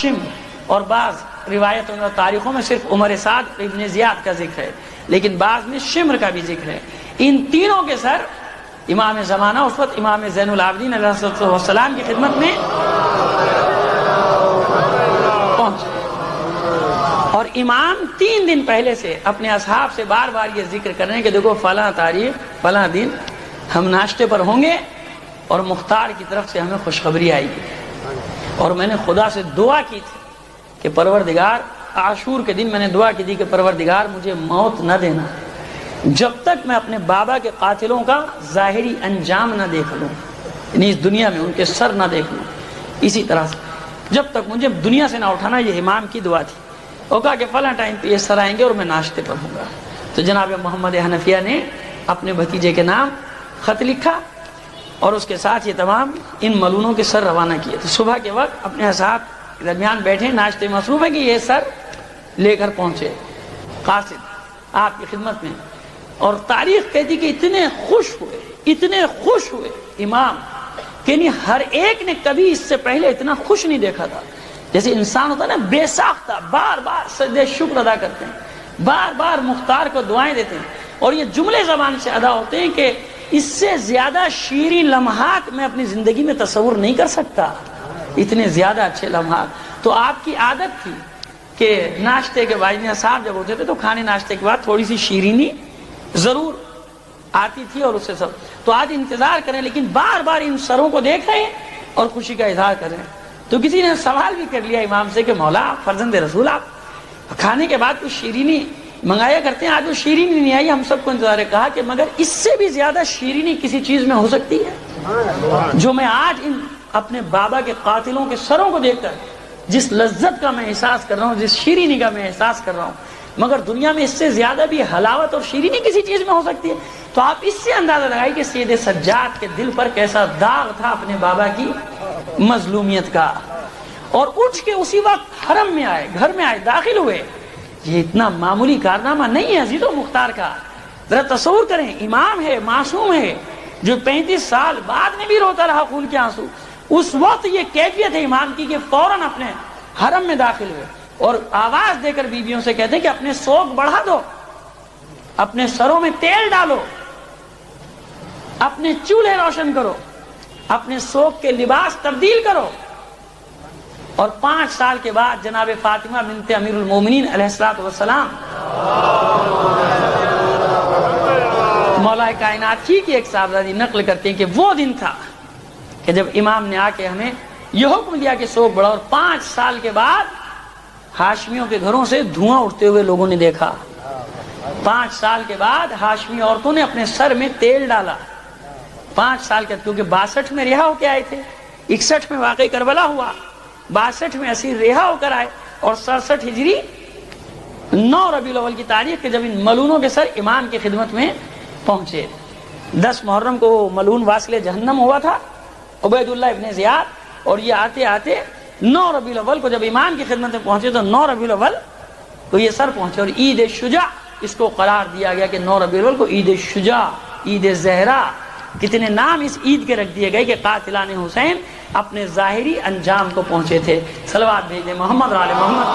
اور بعض روایتوں اور تاریخوں میں صرف عمر سعد ابن زیاد کا ذکر ہے، لیکن بعض میں شمر کا بھی ذکر ہے۔ ان تینوں کے سر امام زمانہ اس وقت امام زین العابدین علیہ السلام کی خدمت میں پہنچے، اور امام 3 دن پہلے سے اپنے اصحاب سے بار بار یہ ذکر کر رہے ہیں کہ دیکھو فلاں تاریخ فلاں دن ہم ناشتے پر ہوں گے اور مختار کی طرف سے ہمیں خوشخبری آئے گی، اور میں نے خدا سے دعا کی تھی کہ پروردگار عاشور کے دن میں نے دعا کی تھی کہ پروردگار مجھے موت نہ دینا جب تک میں اپنے بابا کے قاتلوں کا ظاہری انجام نہ دیکھ لوں، یعنی اس دنیا میں ان کے سر نہ دیکھ لوں، اسی طرح سے جب تک مجھے دنیا سے نہ اٹھانا، یہ امام کی دعا تھی۔ وہ کہا کہ فلاں ٹائم پہ یہ سر آئیں گے اور میں ناشتے پر ہوں گا، تو جناب محمد حنفیہ نے اپنے بھتیجے کے نام خط لکھا اور اس کے ساتھ یہ تمام ان ملونوں کے سر روانہ کیے۔ تو صبح کے وقت اپنے اصحاب کے درمیان بیٹھے ناشتے مصروف ہے کہ یہ سر لے کر پہنچے قاصد آپ کی خدمت میں، اور تاریخ کہتی کہ اتنے خوش ہوئے امام کہ نہیں ہر ایک نے کبھی اس سے پہلے اتنا خوش نہیں دیکھا تھا۔ جیسے انسان ہوتا ہے نا بے ساختہ بار بار سجدے شکر ادا کرتے ہیں، بار بار مختار کو دعائیں دیتے ہیں، اور یہ جملے زبان سے ادا ہوتے ہیں کہ اس سے زیادہ شیریں لمحات میں اپنی زندگی میں تصور نہیں کر سکتا، اتنے زیادہ اچھے لمحات۔ تو آپ کی عادت تھی کہ ناشتے کے بعد صاحب جب ہوتے تھے تو کھانے ناشتے کے بعد تھوڑی سی شیرینی ضرور آتی تھی، اور اس سے سب تو آج انتظار کریں، لیکن بار بار ان سروں کو دیکھ رہے ہیں اور خوشی کا اظہار کر رہے ہیں۔ تو کسی نے سوال بھی کر لیا امام سے کہ مولا فرزند رسول آپ کھانے کے بعد کچھ شیرینی منگایا کرتے ہیں، آج وہ شیرینی نہیں آئی، ہم سب کو انتظار ہے۔ کہا کہ مگر اس سے بھی زیادہ شیرینی کسی چیز میں ہو سکتی ہے جو میں آج ان اپنے بابا کے قاتلوں کے سروں کو دیکھ کر جس لذت کا میں احساس کر رہا ہوں، جس شیرینی کا میں احساس کر رہا ہوں، مگر دنیا میں اس سے زیادہ بھی حلاوت اور شیرینی کسی چیز میں ہو سکتی ہے۔ تو آپ اس سے اندازہ لگائیں کہ سید سجاد کے دل پر کیسا داغ تھا اپنے بابا کی مظلومیت کا، اور اٹھ کے اسی وقت حرم میں آئے، گھر میں آئے، داخل ہوئے۔ یہ اتنا معمولی کارنامہ نہیں ہے عزیزو مختار کا، ذرا تصور کریں، امام ہے، معصوم ہے، جو 35 سال بعد میں بھی روتا رہا خون کے آنسو، اس وقت یہ کیفیت ہے امام کی کہ فوراً اپنے حرم میں داخل ہوئے اور آواز دے کر بیویوں سے کہتے ہیں کہ اپنے سوگ بڑھا دو، اپنے سروں میں تیل ڈالو، اپنے چولہے روشن کرو، اپنے سوگ کے لباس تبدیل کرو۔ اور 5 سال کے بعد جناب فاطمہ بنت امیر المومنین علیہ السلام مولا کائنات کی ایک صاحبزادی نقل کرتے ہیں کہ وہ دن تھا کہ جب امام نے آ کے ہمیں یہ حکم دیا کہ سوگ بڑھا، اور 5 سال کے بعد ہاشمیوں کے گھروں سے دھواں اٹھتے ہوئے لوگوں نے دیکھا۔ 5 سال کے بعد ہاشمی عورتوں نے اپنے سر میں تیل ڈالا، 5 سال کے، کیونکہ 62 میں رہا ہو کے آئے تھے، 61 میں واقعی کربلا ہوا، 62 میں اسیر رہا ہو کر آئے، اور 67 ہجری 9 ربیع الاول کی تاریخ کے جب ان ملونوں کے سر امام کی خدمت میں پہنچے۔ 10 محرم کو ملون واصل جہنم ہوا تھا عبید اللہ ابن زیاد، اور یہ آتے آتے 9 ربیع الاول کو جب امام کی خدمت میں پہنچے تو 9 ربیع الاول کو یہ سر پہنچے، اور عید شجاع اس کو قرار دیا گیا کہ 9 ربیع الاول کو عید شجاع، عید زہرا، کتنے نام اس عید کے رکھ دیے گئے کہ قاتلان حسین اپنے ظاہری انجام کو پہنچے تھے۔ صلوات بھیجیں محمد و آل محمد۔